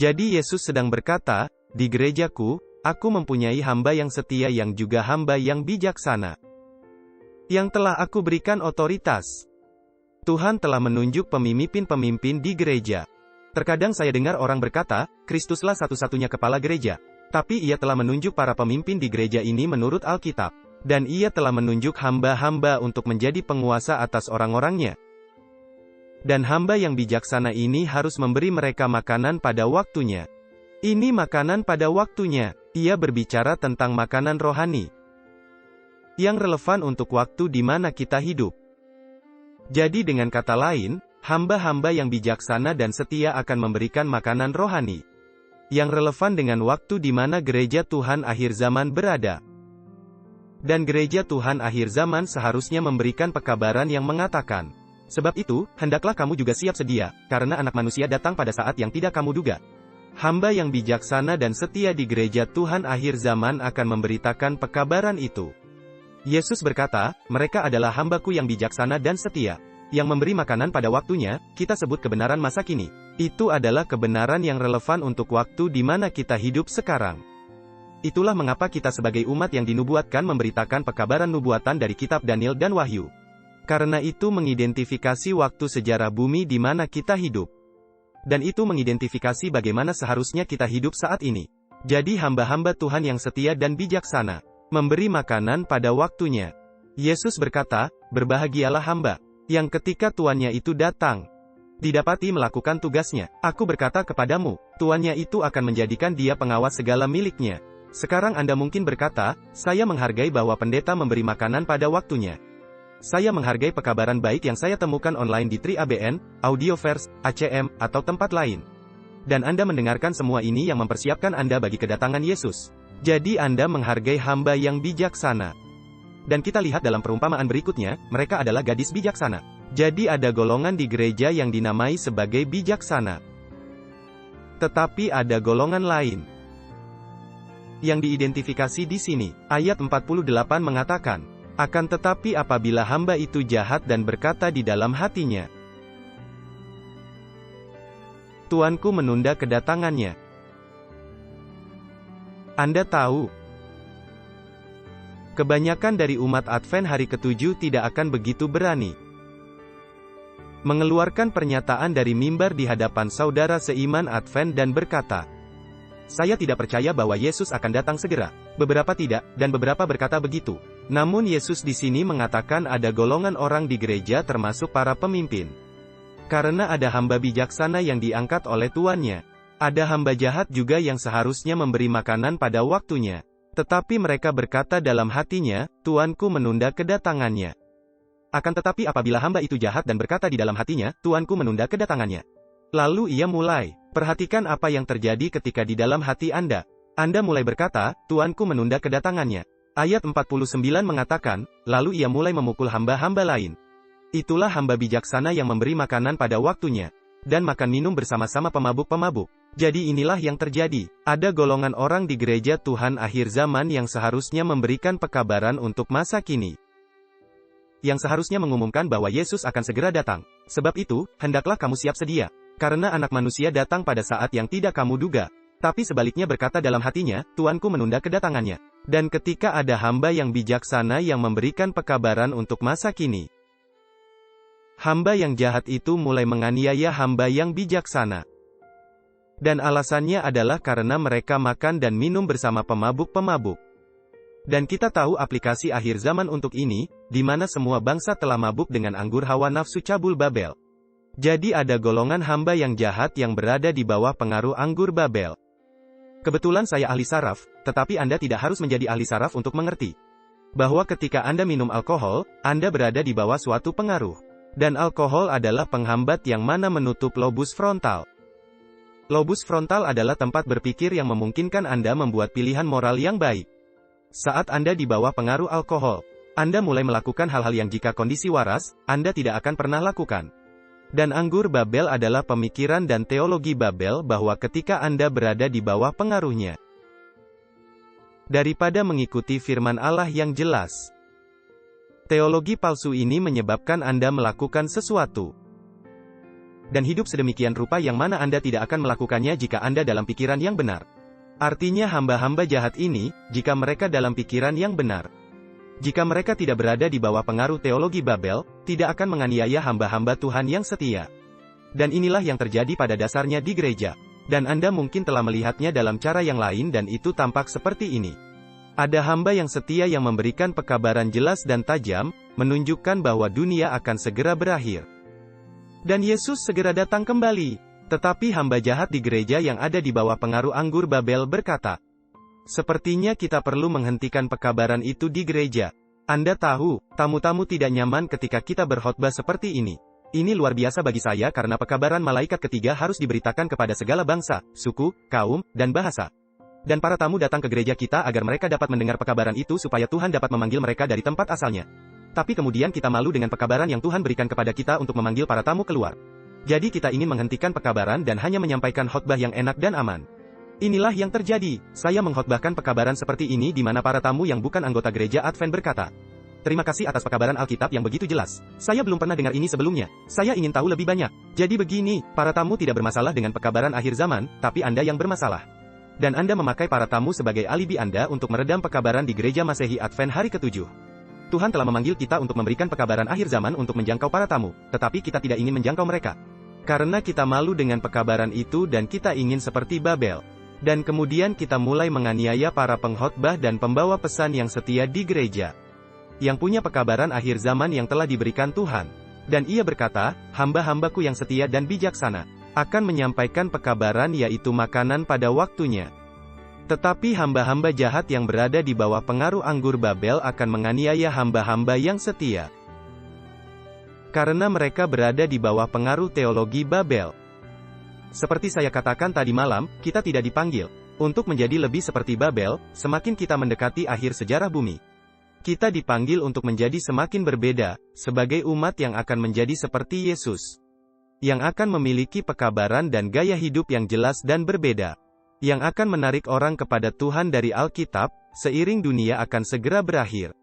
Jadi Yesus sedang berkata, di gerejaku, aku mempunyai hamba yang setia yang juga hamba yang bijaksana, yang telah aku berikan otoritas. Tuhan telah menunjuk pemimpin-pemimpin di gereja. Terkadang saya dengar orang berkata, Kristuslah satu-satunya kepala gereja. Tapi ia telah menunjuk para pemimpin di gereja ini menurut Alkitab. Dan ia telah menunjuk hamba-hamba untuk menjadi penguasa atas orang-orangnya. Dan hamba yang bijaksana ini harus memberi mereka makanan pada waktunya. Ini makanan pada waktunya. Ia berbicara tentang makanan rohani yang relevan untuk waktu di mana kita hidup. Jadi dengan kata lain, hamba-hamba yang bijaksana dan setia akan memberikan makanan rohani yang relevan dengan waktu di mana gereja Tuhan akhir zaman berada. Dan gereja Tuhan akhir zaman seharusnya memberikan pekabaran yang mengatakan, sebab itu, hendaklah kamu juga siap sedia, karena anak manusia datang pada saat yang tidak kamu duga. Hamba yang bijaksana dan setia di gereja Tuhan akhir zaman akan memberitakan pekabaran itu. Yesus berkata, mereka adalah hambaku yang bijaksana dan setia, yang memberi makanan pada waktunya. Kita sebut kebenaran masa kini. Itu adalah kebenaran yang relevan untuk waktu di mana kita hidup sekarang. Itulah mengapa kita sebagai umat yang dinubuatkan memberitakan pekabaran nubuatan dari kitab Daniel dan Wahyu. Karena itu mengidentifikasi waktu sejarah bumi di mana kita hidup. Dan itu mengidentifikasi bagaimana seharusnya kita hidup saat ini. Jadi hamba-hamba Tuhan yang setia dan bijaksana, memberi makanan pada waktunya. Yesus berkata, berbahagialah hamba yang ketika tuannya itu datang, didapati melakukan tugasnya. Aku berkata kepadamu, tuannya itu akan menjadikan dia pengawas segala miliknya. Sekarang Anda mungkin berkata, saya menghargai bahwa pendeta memberi makanan pada waktunya. Saya menghargai pekabaran baik yang saya temukan online di Tri-ABN, Audioverse, ACM, atau tempat lain. Dan Anda mendengarkan semua ini yang mempersiapkan Anda bagi kedatangan Yesus. Jadi Anda menghargai hamba yang bijaksana. Dan kita lihat dalam perumpamaan berikutnya, mereka adalah gadis bijaksana. Jadi ada golongan di gereja yang dinamai sebagai bijaksana. Tetapi ada golongan lain yang diidentifikasi di sini. Ayat 48 mengatakan, akan tetapi apabila hamba itu jahat dan berkata di dalam hatinya, Tuanku menunda kedatangannya. Anda tahu, kebanyakan dari umat Advent hari ke-7 tidak akan begitu berani mengeluarkan pernyataan dari mimbar di hadapan saudara seiman Advent dan berkata, saya tidak percaya bahwa Yesus akan datang segera. Beberapa tidak, dan beberapa berkata begitu. Namun Yesus di sini mengatakan ada golongan orang di gereja termasuk para pemimpin. Karena ada hamba bijaksana yang diangkat oleh tuannya. Ada hamba jahat juga yang seharusnya memberi makanan pada waktunya. Tetapi mereka berkata dalam hatinya, Tuanku menunda kedatangannya. Akan tetapi apabila hamba itu jahat dan berkata di dalam hatinya, Tuanku menunda kedatangannya. Lalu ia mulai, perhatikan apa yang terjadi ketika di dalam hati Anda. Anda mulai berkata, Tuanku menunda kedatangannya. Ayat 49 mengatakan, lalu ia mulai memukul hamba-hamba lain. Itulah hamba bijaksana yang memberi makanan pada waktunya. Dan makan minum bersama-sama pemabuk-pemabuk. Jadi inilah yang terjadi. Ada golongan orang di gereja Tuhan akhir zaman yang seharusnya memberikan pekabaran untuk masa kini. Yang seharusnya mengumumkan bahwa Yesus akan segera datang. Sebab itu, hendaklah kamu siap sedia. Karena anak manusia datang pada saat yang tidak kamu duga. Tapi sebaliknya berkata dalam hatinya, Tuanku menunda kedatangannya. Dan ketika ada hamba yang bijaksana yang memberikan pekabaran untuk masa kini, hamba yang jahat itu mulai menganiaya hamba yang bijaksana. Dan alasannya adalah karena mereka makan dan minum bersama pemabuk-pemabuk. Dan kita tahu aplikasi akhir zaman untuk ini, di mana semua bangsa telah mabuk dengan anggur hawa nafsu cabul Babel. Jadi ada golongan hamba yang jahat yang berada di bawah pengaruh anggur Babel. Kebetulan saya ahli saraf, tetapi Anda tidak harus menjadi ahli saraf untuk mengerti bahwa ketika Anda minum alkohol, Anda berada di bawah suatu pengaruh. Dan alkohol adalah penghambat yang mana menutup lobus frontal. Lobus frontal adalah tempat berpikir yang memungkinkan Anda membuat pilihan moral yang baik. Saat Anda di bawah pengaruh alkohol, Anda mulai melakukan hal-hal yang jika kondisi waras, Anda tidak akan pernah lakukan. Dan anggur Babel adalah pemikiran dan teologi Babel bahwa ketika Anda berada di bawah pengaruhnya, daripada mengikuti firman Allah yang jelas, teologi palsu ini menyebabkan Anda melakukan sesuatu dan hidup sedemikian rupa yang mana Anda tidak akan melakukannya jika Anda dalam pikiran yang benar. Artinya hamba-hamba jahat ini, jika mereka dalam pikiran yang benar. Jika mereka tidak berada di bawah pengaruh teologi Babel, tidak akan menganiaya hamba-hamba Tuhan yang setia. Dan inilah yang terjadi pada dasarnya di gereja. Dan Anda mungkin telah melihatnya dalam cara yang lain dan itu tampak seperti ini. Ada hamba yang setia yang memberikan pekabaran jelas dan tajam, menunjukkan bahwa dunia akan segera berakhir. Dan Yesus segera datang kembali. Tetapi hamba jahat di gereja yang ada di bawah pengaruh anggur Babel berkata, sepertinya kita perlu menghentikan pekabaran itu di gereja. Anda tahu, tamu-tamu tidak nyaman ketika kita berkhotbah seperti ini. Ini luar biasa bagi saya karena pekabaran malaikat ketiga harus diberitakan kepada segala bangsa, suku, kaum, dan bahasa. Dan para tamu datang ke gereja kita agar mereka dapat mendengar pekabaran itu supaya Tuhan dapat memanggil mereka dari tempat asalnya. Tapi kemudian kita malu dengan pekabaran yang Tuhan berikan kepada kita untuk memanggil para tamu keluar. Jadi kita ingin menghentikan pekabaran dan hanya menyampaikan khotbah yang enak dan aman. Inilah yang terjadi. Saya mengkhotbahkan pekabaran seperti ini di mana para tamu yang bukan anggota gereja Advent berkata, terima kasih atas pekabaran Alkitab yang begitu jelas. Saya belum pernah dengar ini sebelumnya. Saya ingin tahu lebih banyak. Jadi begini, para tamu tidak bermasalah dengan pekabaran akhir zaman, tapi Anda yang bermasalah. Dan Anda memakai para tamu sebagai alibi Anda untuk meredam pekabaran di gereja Masehi Advent hari ke-7. Tuhan telah memanggil kita untuk memberikan pekabaran akhir zaman untuk menjangkau para tamu, tetapi kita tidak ingin menjangkau mereka. Karena kita malu dengan pekabaran itu dan kita ingin seperti Babel. Dan kemudian kita mulai menganiaya para pengkhotbah dan pembawa pesan yang setia di gereja. Yang punya pekabaran akhir zaman yang telah diberikan Tuhan. Dan ia berkata, hamba-hambaku yang setia dan bijaksana, akan menyampaikan pekabaran yaitu makanan pada waktunya. Tetapi hamba-hamba jahat yang berada di bawah pengaruh anggur Babel akan menganiaya hamba-hamba yang setia. Karena mereka berada di bawah pengaruh teologi Babel. Seperti saya katakan tadi malam, kita tidak dipanggil untuk menjadi lebih seperti Babel, semakin kita mendekati akhir sejarah bumi. Kita dipanggil untuk menjadi semakin berbeda, sebagai umat yang akan menjadi seperti Yesus. Yang akan memiliki pekabaran dan gaya hidup yang jelas dan berbeda. Yang akan menarik orang kepada Tuhan dari Alkitab, seiring dunia akan segera berakhir.